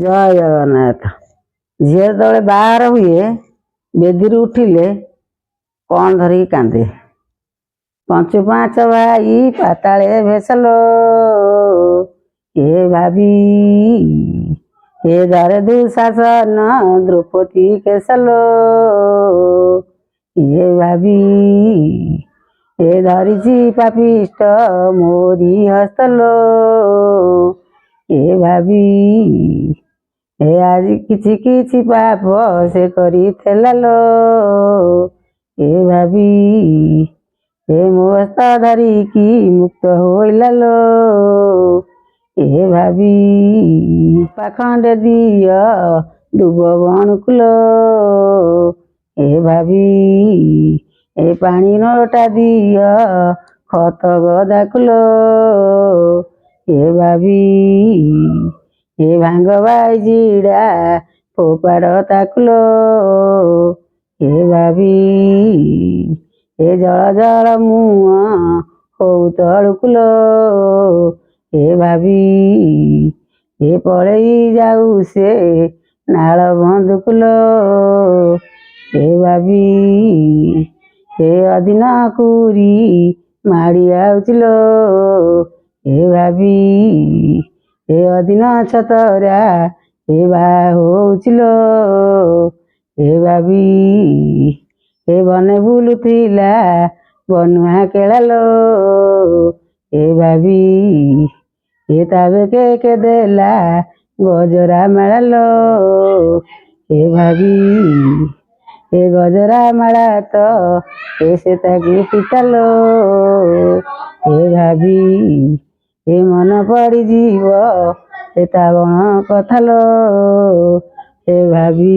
ଜୟ ଜଗନ୍ନାଥ। ଝିଅ ଯେତେବେଳେ ବାହାର ହୁଏ ବେଦିରୁ ଉଠିଲେ କ'ଣ ଧରିକି କାନ୍ଦେ? ପଞ୍ଚୁ ପାଞ୍ଚ ଭାଇ ପାତାଳେ ଭେସଲ ଏ ଭାବି ଏ ଧରେ ଦୁଃଶାସନ ଦ୍ରୌପଦୀ କେଶଲ ଏ ଭାବି ଏ ଧରିଛି ପାପିଷ୍ଟ ମୋରି ହସ୍ତଲ ଏ ଭାବି ଏ ଆଜି କିଛି କିଛି ପାପ ସେ କରିଥିଲା ଲୋ ଏ ଭାବି ଏ ମୋ ହସ୍ତ ଧରିକି ମୁକ୍ତ ହୋଇଲା ଲୋ ଏ ଭାବି ପାଖଣ୍ଡେ ଦିଅ ଦୁବ ବଣୁକୁ ଲୋ ଏ ଭାବି ଏ ପାଣି ନଟା ଦିଅ ଖତ ଗଦାକୁ ଲୋ ଏ ଭାବି ଏ ଭାଙ୍ଗ ବାଇଜିଡ଼ା ଫୋପାଡ଼ ତାକୁ ଲୋ ଏ ଭାବି ଏ ଜଳ ଜଳ ମୁହଁ ହଉ ତଳକୁ ଲୋ ଏ ଭାବି ଏ ପଳେଇ ଯାଉ ସେ ନାଳ ବନ୍ଧୁକୁ ଲୋ ଏ ଭାବି ଏ ଅଦିନ କୁରି ମାଡ଼ି ଆଉଚି ଲୋ ଏ ଭାବି ଏ ଅଦିନ ଛତରା ଏ ବା ହଉଚି ଲୋ ଏ ଭାବି ଏ ବନେ ବୁଲୁଥିଲା ବନୁଆ କେଳା ଲୋ ଏ ଭାବି ଏ ତା ବେକେ ଦେଲା ଗଜରା ମାଳା ଲୋ ଏ ଭାବି ଏ ଗଜରା ମାଳା ତ ଏ ସେ ତାକୁ ପିତା ଲୋ ଏ ଭାବି ଏ ମନ ପଡ଼ିଯିବ ଏ ତା ବଣ କଥା ଲୋ ଏ ଭାବି